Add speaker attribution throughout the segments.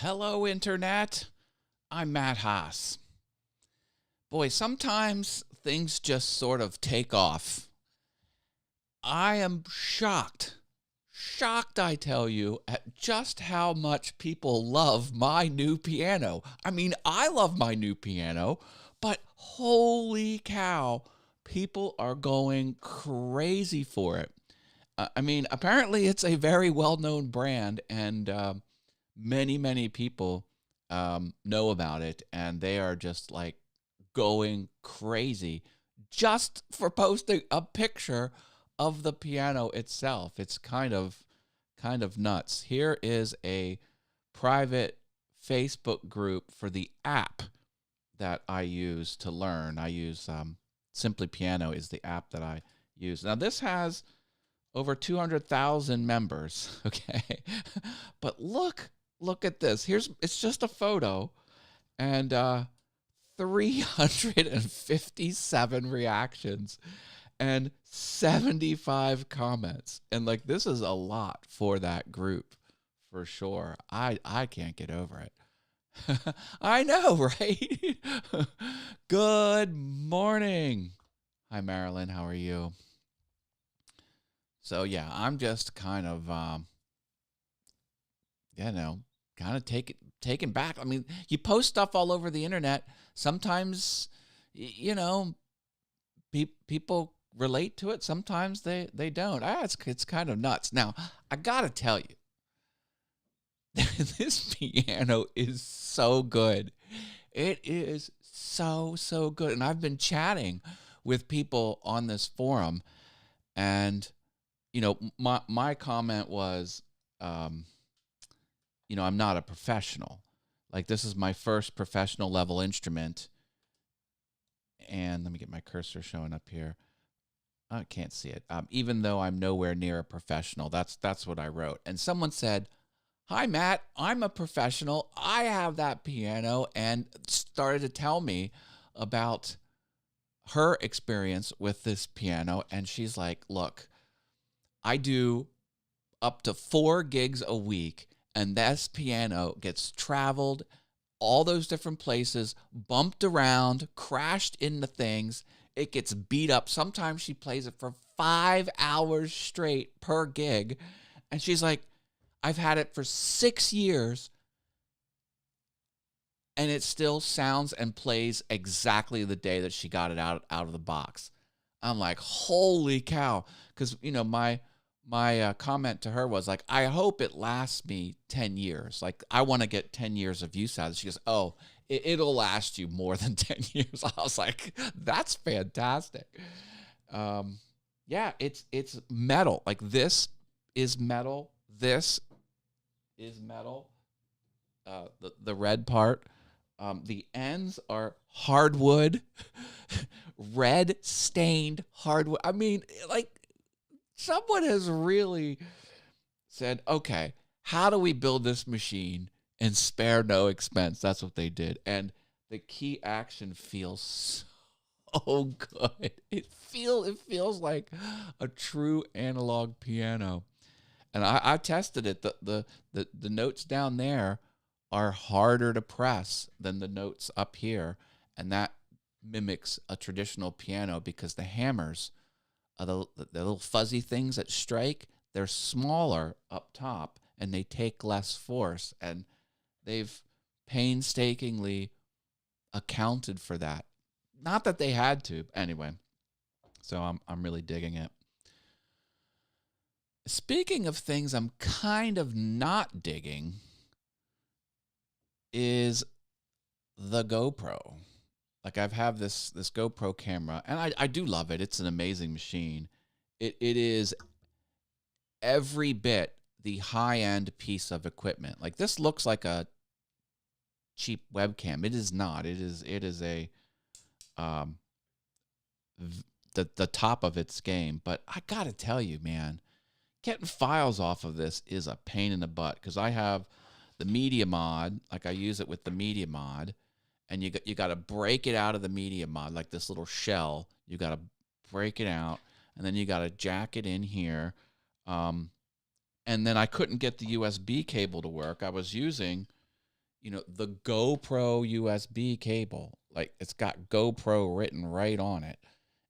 Speaker 1: Hello, Internet. I'm Matt Haas. Boy, sometimes things just sort of take off. I am shocked, I tell you, at just how much people love my new piano. I mean, I love my new piano, but holy cow, people are going crazy for it. I mean, apparently it's a very well known brand, and many people know about it, and they are just like going crazy just for posting a picture of the piano itself. It's kind of nuts. Here is a private Facebook group for the app that I use to learn. I use Simply Piano is the app that I use. Now this has over 200,000 members, okay? But look at this. It's just a photo and 357 reactions and 75 comments. And like this is a lot for that group for sure. I can't get over it. I know, right? Good morning. Hi Marilyn, how are you? So yeah, I'm just kind of you know, kind of taken back. I mean, you post stuff all over the internet. Sometimes, you know, people relate to it. Sometimes they don't. It's kind of nuts. Now, I gotta tell you, this piano is so good. It is so good. And I've been chatting with people on this forum, and my comment was, I'm not a professional. Like this is my first professional level instrument. And let me get my cursor showing up here. I can't see it. Even though I'm nowhere near a professional, that's what I wrote. And someone said, "Hi Matt, I'm a professional. I have that piano," and started to tell me about her experience with this piano. And she's like, "Look, I do up to 4 gigs a week, and this piano gets traveled all those different places, bumped around, crashed into things. It gets beat up. Sometimes she plays it for 5 hours straight per gig." And she's like, "I've had it for 6 years, and it still sounds and plays exactly the day that she got it out of the box." I'm like, holy cow. Because, my comment to her was like, "I hope it lasts me 10 years. Like, I want to get 10 years of use out of it." She goes, "Oh, it'll last you more than 10 years. I was like, that's fantastic. Yeah, it's metal. Like, this is metal. This is metal. The red part. The ends are hardwood, red stained hardwood. I mean, like, someone has really said, okay, how do we build this machine and spare no expense? That's what they did. And the key action feels so good. It feels like a true analog piano. And I tested it. The notes down there are harder to press than the notes up here. And that mimics a traditional piano because the hammers, the little fuzzy things that strike, they're smaller up top and they take less force. And they've painstakingly accounted for that. Not that they had to, anyway. So I'm really digging it. Speaking of things I'm kind of not digging, is the GoPro. Like, I've have this GoPro camera, and I do love it. It's an amazing machine. It is every bit the high-end piece of equipment. Like, this looks like a cheap webcam. It is not. It is a the top of its game. But I gotta tell you, man, getting files off of this is a pain in the butt because I have the Media Mod. Like, I use it with the Media Mod, and you got to break it out of the Media Mod, like this little shell. You got to break it out, and then you got to jack it in here. And then I couldn't get the USB cable to work. I was using the GoPro USB cable. Like, it's got GoPro written right on it.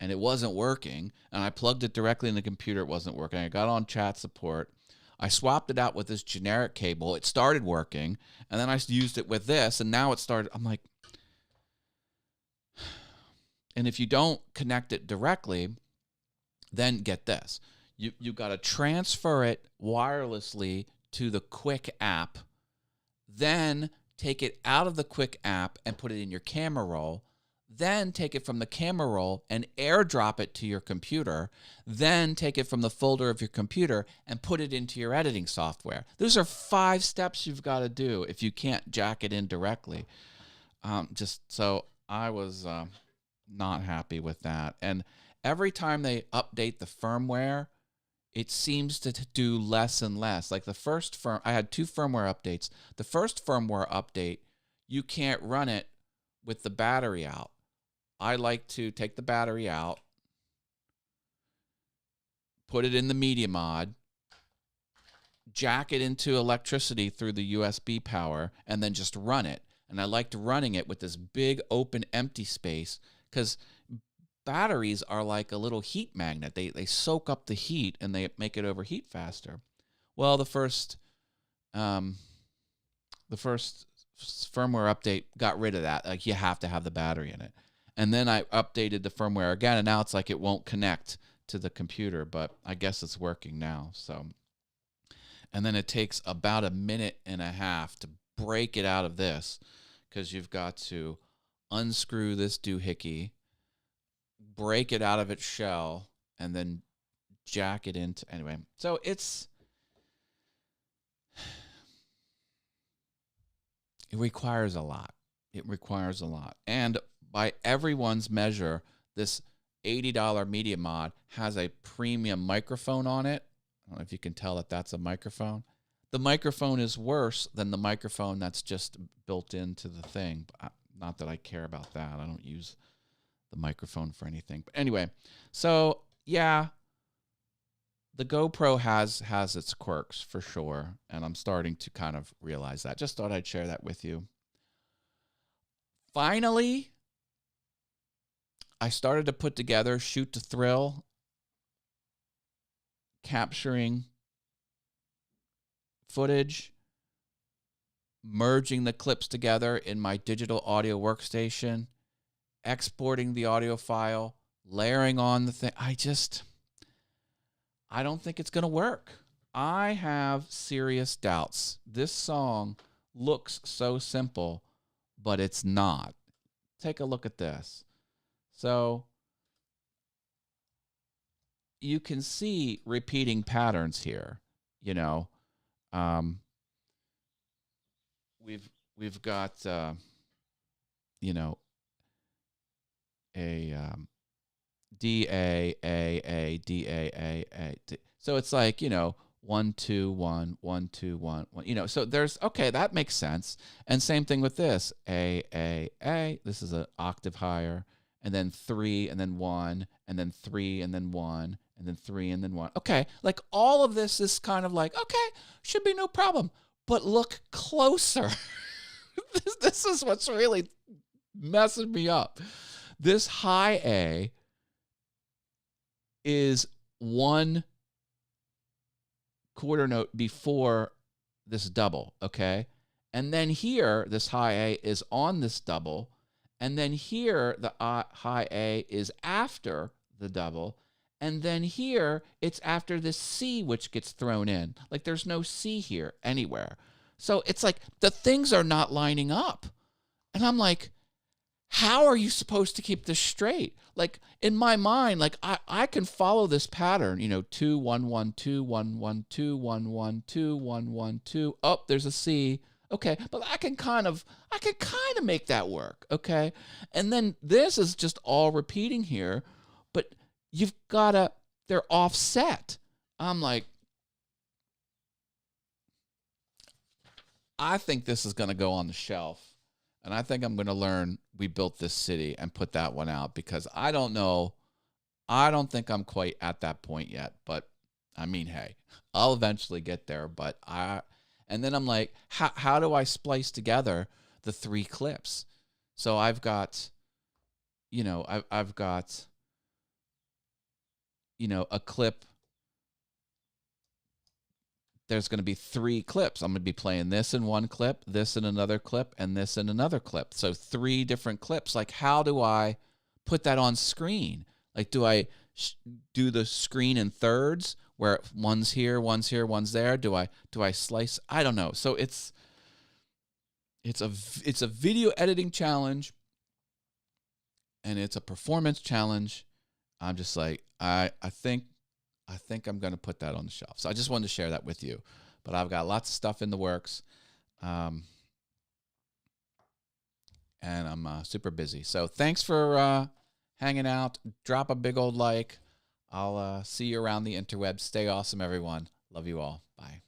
Speaker 1: And it wasn't working. And I plugged it directly in the computer. It wasn't working. I got on chat support. I swapped it out with this generic cable. It started working. And then I used it with this. And now it started. I'm like, and if you don't connect it directly, then get this. You got to transfer it wirelessly to the Quick app. Then take it out of the Quick app and put it in your camera roll. Then take it from the camera roll and airdrop it to your computer. Then take it from the folder of your computer and put it into your editing software. Those are 5 steps you've got to do if you can't jack it in directly. So I was not happy with that. And every time they update the firmware, it seems to do less and less. Like I had 2 firmware updates. The first firmware update, you can't run it with the battery out. I like to take the battery out, put it in the media mod, jack it into electricity through the USB power, and then just run it. And I liked running it with this big open empty space because batteries are like a little heat magnet. They soak up the heat and they make it overheat faster. Well, the first firmware update got rid of that. Like, you have to have the battery in it. And then I updated the firmware again, and now it's like it won't connect to the computer, but I guess it's working now. So, and then it takes about 1.5 minutes to break it out of this, because you've got to unscrew this doohickey, break it out of its shell, and then jack it into, anyway. So it requires a lot. It requires a lot. And by everyone's measure, this $80 Media Mod has a premium microphone on it. I don't know if you can tell that that's a microphone. The microphone is worse than the microphone that's just built into the thing. Not that I care about that. I don't use the microphone for anything. But anyway, so yeah, the GoPro has its quirks for sure, and I'm starting to kind of realize that. Just thought I'd share that with you. Finally, I started to put together Shoot to Thrill, capturing footage, merging the clips together in my digital audio workstation, exporting the audio file, layering on the thing. I don't think it's going to work. I have serious doubts. This song looks so simple, but it's not. Take a look at this. So you can see repeating patterns here. We've got a D A A D A A. So it's like 1 2 1 1 2 1 1. So there's that makes sense. And same thing with this A. This is an octave higher, and then 3 and then 1 and then 3 and then 1 and then 3 and then 1. Okay, like all of this is kind of like should be no problem. But look closer. This is what's really messing me up. This high A is 1 quarter note before this double, okay? And then here, this high A is on this double, and then here, the high A is after the double, and then here, it's after this C which gets thrown in. Like, there's no C here anywhere. So it's like the things are not lining up. And I'm like, how are you supposed to keep this straight? Like, in my mind, like I can follow this pattern, 2 1 1 2 1 1 2 1 1 2 1 1 2. Oh, there's a C. Okay, but I can kind of make that work, okay? And then this is just all repeating here, but they're offset. I'm like, I think this is going to go on the shelf. And I think I'm going to learn We Built This City and put that one out, because I don't know. I don't think I'm quite at that point yet. But, I mean, hey, I'll eventually get there. And And then I'm like, how do I splice together the 3 clips? So I've got, I've got, a clip. There's going to be 3 clips. I'm going to be playing this in one clip, this in another clip, and this in another clip. So 3 different clips. Like, how do I put that on screen? Like, do I do the screen in thirds where one's here, one's there? Do I slice? I don't know. So it's a video editing challenge, and it's a performance challenge. I'm just like, I think I'm going to put that on the shelf. So I just wanted to share that with you. But I've got lots of stuff in the works, and I'm super busy. So thanks for hanging out. Drop a big old like. I'll see you around the interwebs. Stay awesome, everyone. Love you all. Bye.